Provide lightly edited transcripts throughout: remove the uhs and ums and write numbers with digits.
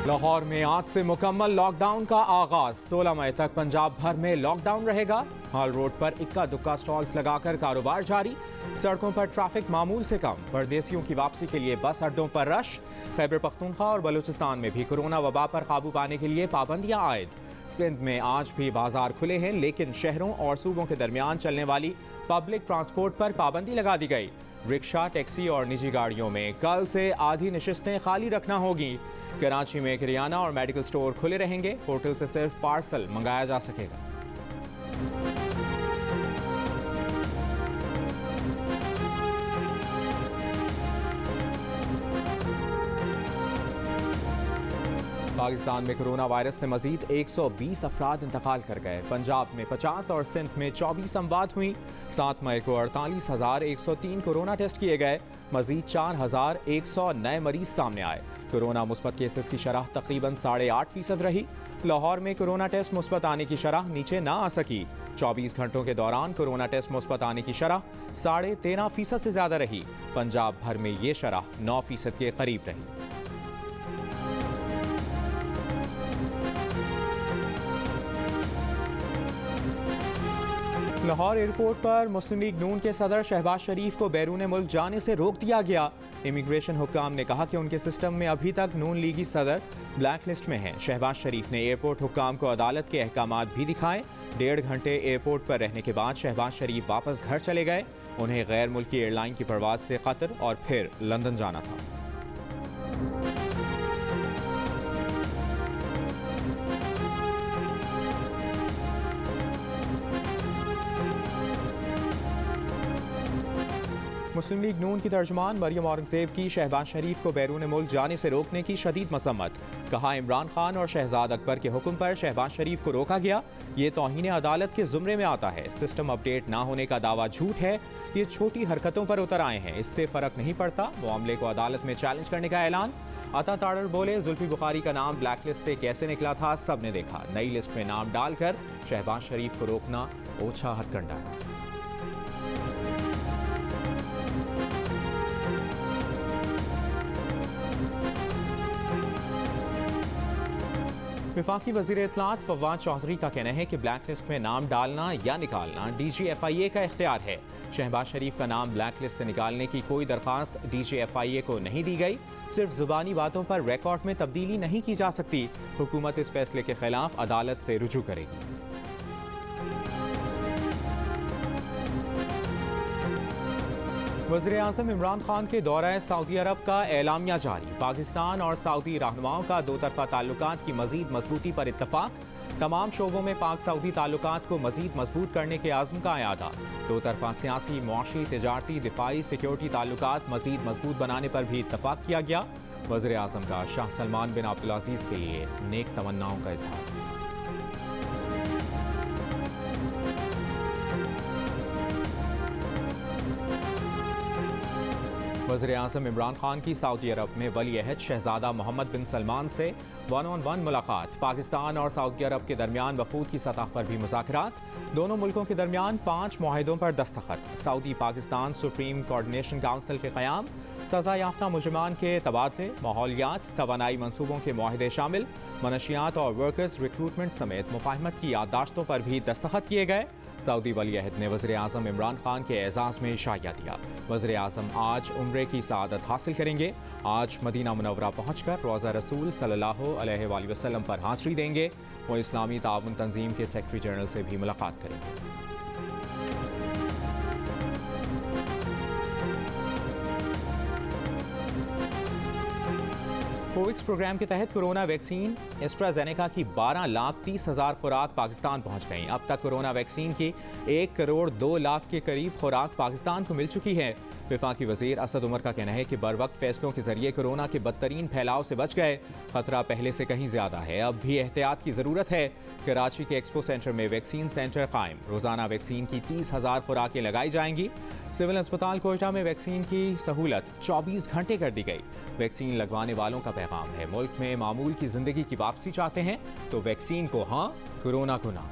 लाहौर में आज से मुकम्मल लॉकडाउन का आगाज। 16 मई तक पंजाब भर में लॉकडाउन रहेगा। हॉल रोड पर इक्का दुक्का स्टॉल्स लगाकर कारोबार जारी। सड़कों पर ट्रैफिक मामूल से कम। परदेसियों की वापसी के लिए बस अड्डों पर रश। खैबर पख्तूनख्वा और बलूचिस्तान में भी कोरोना वबा पर काबू पाने के लिए पाबंदियां आयद। सिंध में आज भी बाजार खुले हैं, लेकिन शहरों और सूबों के दरमियान चलने वाली पब्लिक ट्रांसपोर्ट पर पाबंदी लगा दी गई। रिक्शा, टैक्सी और निजी गाड़ियों में कल से आधी नशिस्तें खाली रखना होगी। कराची में किराना और मेडिकल स्टोर खुले रहेंगे। होटल से सिर्फ पार्सल मंगाया जा सकेगा। पाकिस्तान में कोरोना वायरस से मजीद 120 अफराद इंतकाल कर गए। पंजाब में 50 और सिंध में 24 अमवात हुई। 7 मई को 48,103 कोरोना टेस्ट किए गए। मजीद 4,100 नए मरीज सामने आए। कोरोना मुस्बत केसेस की शरह तकरीबन 8.5% रही। लाहौर में कोरोना टेस्ट मुस्बत आने की शरह नीचे ना आ सकी। 24 घंटों के दौरान कोरोना टेस्ट मुस्बत आने की शरह 13.5% से ज्यादा रही। पंजाब भर में ये शरह 9% के करीब रही। लाहौर एयरपोर्ट पर मुस्लिम लीग नून के सदर शहबाज शरीफ को बैरून मुल्क जाने से रोक दिया गया। इमिग्रेशन हुक्काम ने कहा कि उनके सिस्टम में अभी तक नून लीगी सदर ब्लैक लिस्ट में हैं। शहबाज शरीफ ने एयरपोर्ट हुक्काम को अदालत के अहकामात भी दिखाए। 1.5 घंटे एयरपोर्ट पर रहने के बाद शहबाज शरीफ वापस घर चले गए। उन्हें गैर मुल्की एयरलाइन की परवाज से कतर और फिर लंदन जाना था। मुस्लिम लीग नून की तर्जुमान मरियम औरंगजेब की शहबाज शरीफ को बैरून मुल्क जाने से रोकने की शदीद मसम्मत। कहा, इमरान खान और शहजाद अकबर के हुक्म पर शहबाज शरीफ को रोका गया। ये तौहीन अदालत के जुमरे में आता है। सिस्टम अपडेट ना होने का दावा झूठ है। ये छोटी हरकतों पर उतर आए हैं, इससे फर्क नहीं पड़ता। मामले को अदालत में चैलेंज करने का ऐलान। अता ताड़र बोले, जुल्फी बुखारी का नाम ब्लैक लिस्ट से कैसे निकला था सबने देखा। नई लिस्ट में नाम डालकर शहबाज शरीफ को रोकना ओछा हथकंडा है। वफाकी वज़ीर इत्तलात फवाद चौधरी का कहना है कि ब्लैक लिस्ट में नाम डालना या निकालना DGFIA का इख्तियार है। शहबाज शरीफ का नाम ब्लैक लिस्ट से निकालने की कोई दरख्वास्त DGFIA को नहीं दी गई। सिर्फ जुबानी बातों पर रिकॉर्ड में तब्दीली नहीं की जा सकती। हुकूमत इस फैसले के खिलाफ अदालत से रुजू करेगी। वज़ीर आज़म इमरान खान के दौरा सऊदी अरब का एलामिया जारी। पाकिस्तान और सऊदी रहनुमाओं का दो तरफ़ा ताल्लुकात की मज़ीद मजबूती पर इत्तफाक। तमाम शोबों में पाक सऊदी ताल्लुकात को मज़ीद मजबूत करने के आज़म का अयादा। दो तरफ़ा सियासी, मुआशी, तिजारती, दिफाई, सिक्योरिटी ताल्लुकात मज़ीद मजबूत बनाने पर भी इत्तफाक किया गया। वज़ीर आज़म का शाह सलमान बिन अब्दुल अज़ीज़ के लिए नेक तमन्नाओं का इज़हार। वज़ीर आज़म इमरान खान की सऊदी अरब में वली अहद शहजादा मोहम्मद बिन सलमान से 1-on-1 मुलाकात। पाकिस्तान और सऊदी अरब के दरमियान वफूद की सतह पर भी मुज़ाकरात। दोनों मुल्कों के दरमियान 5 मुआहिदों पर दस्तखत। Saudi Pakistan supreme coordination council के क़याम। सज़ा याफ्ता मुजरिमान के तबादले। माहौलियात, तवानाई मनसूबों के मुआहिदे शामिल। मनशियात और वर्कर्स रिक्रूटमेंट समेत मुफाहमत की याददाश्तों पर भी दस्तखत किए गए। सऊदी वली अहद ने वज़ीर आज़म इमरान खान के एजाज़ में इशाया दिया। वज़ीर आज़म आज उम्रे की सआदत हासिल करेंगे। आज मदीना मुनव्वरा पहुंचकर रोज़ा रसूल सल्लल्लाहु अलैहि वसल्लम पर हाज़िरी देंगे। वो इस्लामी ताउन तंजीम के सेक्रेटरी जनरल से भी मुलाकात करेंगे। कोविक्स प्रोग्राम के तहत कोरोना वैक्सीन एस्ट्राजेनेका की 12,30,000 खुराक पाकिस्तान पहुंच गई। अब तक कोरोना वैक्सीन की 1 करोड़ 2 लाख के करीब खुराक पाकिस्तान को मिल चुकी है। वफाकी वजीर असद उमर का कहना है कि बर वक्त फैसलों के जरिए कोरोना के बदतरीन फैलाव से बच गए। खतरा पहले से कहीं ज्यादा है, अब भी एहतियात की जरूरत है। कराची के एक्सपो सेंटर में वैक्सीन सेंटर कायम। रोजाना वैक्सीन की 30,000 खुराकें लगाई जाएंगी। सिविल अस्पताल कोयटा में वैक्सीन की सहूलत 24 घंटे कर दी गई। वैक्सीन लगवाने वालों का पैगाम है, मुल्क में मामूल की जिंदगी की वापसी चाहते हैं तो वैक्सीन को हाँ, कोरोना को ना।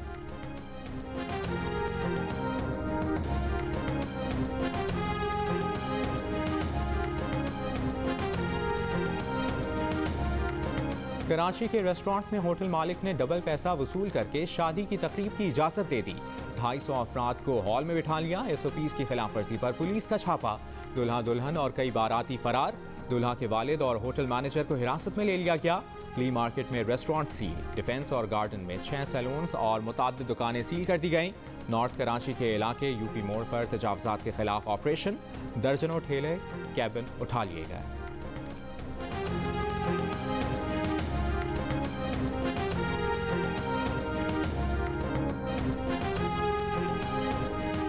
कराची के रेस्टोरेंट में होटल मालिक ने डबल पैसा वसूल करके शादी की तकरीब की इजाज़त दे दी। 250 अफराद को हॉल में बिठा लिया। SOPs की खिलाफ वर्जी पर पुलिस का छापा। दुल्हा दुल्हन और कई बाराती फरार। दुल्हा के वालिद और होटल मैनेजर को हिरासत में ले लिया गया। ली मार्केट में रेस्टोरेंट सील। डिफेंस और गार्डन में 6 सैलून्स और मुताद्दिद दुकानें सील कर दी गईं। नॉर्थ कराची के इलाके UP मोड़ पर तजावुज़ात के खिलाफ ऑपरेशन। दर्जनों ठेले कैबिन उठा लिए गए।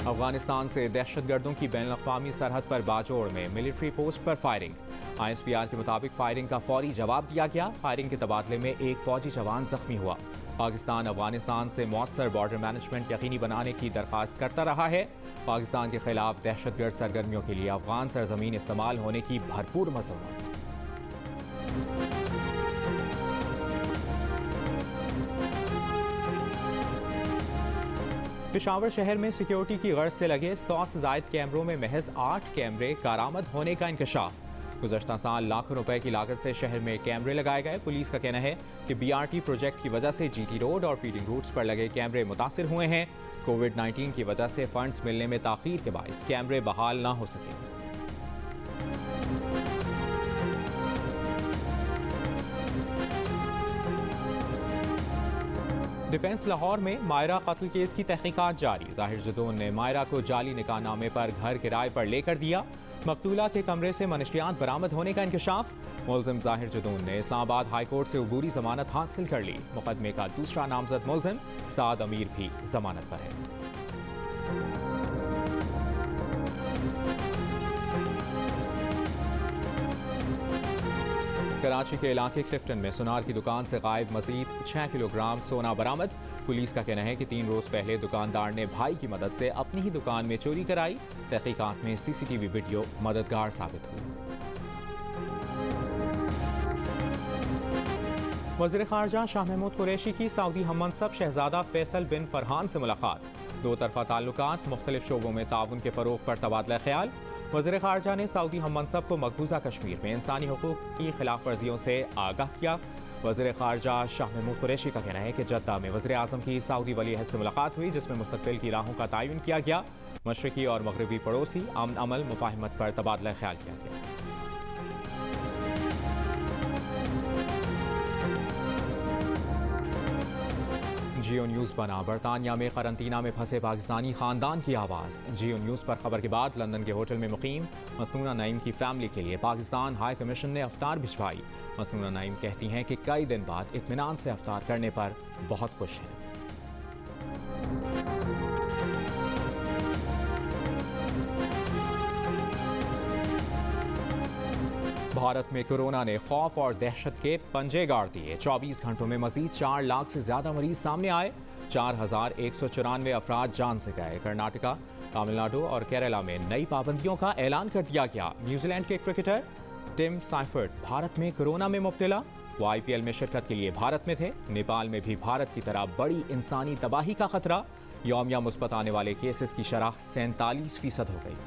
अफगानिस्तान से दहशतगर्दों की बैनुल-अक़वामी सरहद पर बाजोड़ में मिलिट्री पोस्ट पर फायरिंग। ISPR के मुताबिक फायरिंग का फौरी जवाब दिया गया। फायरिंग के तबादले में एक फौजी जवान जख्मी हुआ। पाकिस्तान अफगानिस्तान से मौसर बॉर्डर मैनेजमेंट यकीनी बनाने की दरख्वास्त करता रहा है। पाकिस्तान के खिलाफ दहशतगर्द सरगर्मियों के लिए अफगान सरजमीन इस्तेमाल होने की भरपूर मज़म्मत। पेशावर शहर में सिक्योरिटी की गर्ज से लगे 100 से ज़ायद कैमरों में महज 8 कैमरे कारामद होने का इंकशाफ। गुज़श्ता साल लाखों रुपए की लागत से शहर में कैमरे लगाए गए। पुलिस का कहना है कि BRT प्रोजेक्ट की वजह से GT रोड और फीडिंग रूट्स पर लगे कैमरे मुतासिर हुए हैं। कोविड-19 की वजह से फंड्स मिलने में ताख़ीर के बाइस कैमरे बहाल ना हो सके। डिफेंस लाहौर में मायरा कत्ल केस की तहकीकात जारी। ज़ाहिर जुदून ने मायरा को जाली निकाहनामे पर घर किराए पर लेकर दिया। मकतूला के कमरे से मनशियात बरामद होने का इंकशाफ। मुलजिम ज़ाहिर जुदून ने इस्लामाबाद हाई कोर्ट से अबूरी जमानत हासिल कर ली। मुकदमे का दूसरा नामजद मुलजिम साद अमीर भी जमानत पर है। कराची के इलाके क्लिफ्टन में सुनार की दुकान से गायब मजीद 6 किलोग्राम सोना बरामद। पुलिस का कहना है कि 3 रोज पहले दुकानदार ने भाई की मदद से अपनी ही दुकान में चोरी कराई। तहकीकात में CCTV वीडियो मददगार साबित हुई। वज़ीर ख़ारजा शाह महमूद कुरैशी की सऊदी हममंसब शहजादा फैसल बिन फरहान से मुलाकात। दो तरफ़ा ताल्लुकात, मुख्तलिफ शोबों में ताउन के फ़रोग़ पर तबादला ख्याल। वज़ीर ख़ारजा ने सऊदी हममंसब को मकबूजा कश्मीर में इंसानी हुकूक़ की खिलाफ वर्जियों से आगाह किया। वज़ीर ख़ारजा शाह महमूद कुरैशी का कहना है कि जद्दा में वज़ीर आज़म की सऊदी वली अहद से मुलाकात हुई, जिसमें मुस्तक़बिल की राहों का तयन किया गया। मशरिकी और मगरबी पड़ोसी अमन अमल मुफाहमत पर तबादला ख्याल किया गया। जियो न्यूज़ बना बरतानिया में करंतना में फंसे पाकिस्तानी खानदान की आवाज़। जियो न्यूज़ पर खबर के बाद लंदन के होटल में मुकीम मसनूना नईम की फैमिली के लिए पाकिस्तान हाई कमीशन ने अफ्तार भिजवाई। मसनूना नईम कहती हैं कि कई दिन बाद इत्मीनान से अफ्तार करने पर बहुत खुश हैं। भारत में कोरोना ने खौफ और दहशत के पंजे गाड़ दिए। 24 घंटों में मजीद 4 लाख से ज्यादा मरीज सामने आए। 4194 अफराद जान से गए। कर्नाटका, तमिलनाडु और केरला में नई पाबंदियों का ऐलान कर दिया गया। न्यूजीलैंड के क्रिकेटर टिम साइफर्ट भारत में कोरोना में मुब्तला। वो IPL में शिरकत के लिए भारत में थे। नेपाल में भी भारत की तरह बड़ी इंसानी तबाही का खतरा। यौमिया मुस्बत आने वाले केसेस की शरह 47% हो गई।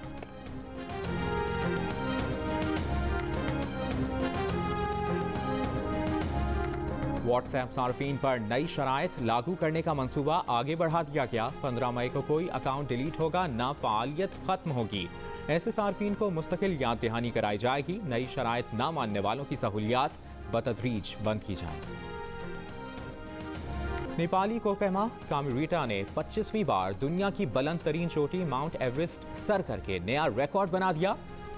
व्हाट्सएप सार्फिन पर नई शराइत लागू करने का मंसूबा आगे बढ़ा दिया गया। 15 मई को कोई अकाउंट डिलीट होगा, ना फ़ालियत खत्म होगी। ऐसे सार्फिन को मुस्तकिल याद दहानी कराई जाएगी। नई शराइत ना मानने वालों की सहूलियात बतदरीज बंद की जाएगी। नेपाली कोकहमा कामिरीटा ने 25वीं बार दुनिया की बुलंद तरीन चोटी माउंट एवरेस्ट सर करके नया रिकॉर्ड बना दिया।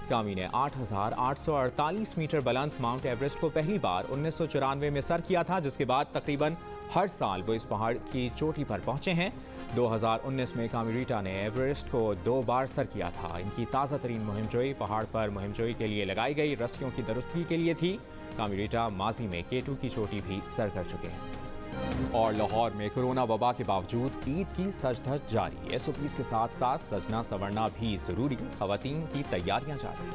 कामी ने 8,848 मीटर बुलंद माउंट एवरेस्ट को पहली बार 1994 में सर किया था, जिसके बाद तकरीबन हर साल वो इस पहाड़ की चोटी पर पहुंचे हैं। 2019 में कामिरीटा ने एवरेस्ट को 2 बार सर किया था। इनकी ताज़ा तरीन मुहिमजोई पहाड़ पर मुहिमजोई के लिए लगाई गई रस्सियों की दुरुस्ती के लिए थी। कामिरीटा माजी में K2 की चोटी भी सर कर चुके हैं। और लाहौर में कोरोना वबा के बावजूद ईद की सज-धज जारी। SOPs के साथ साथ सजना संवरना भी जरूरी। खवातीन की तैयारियां जारी।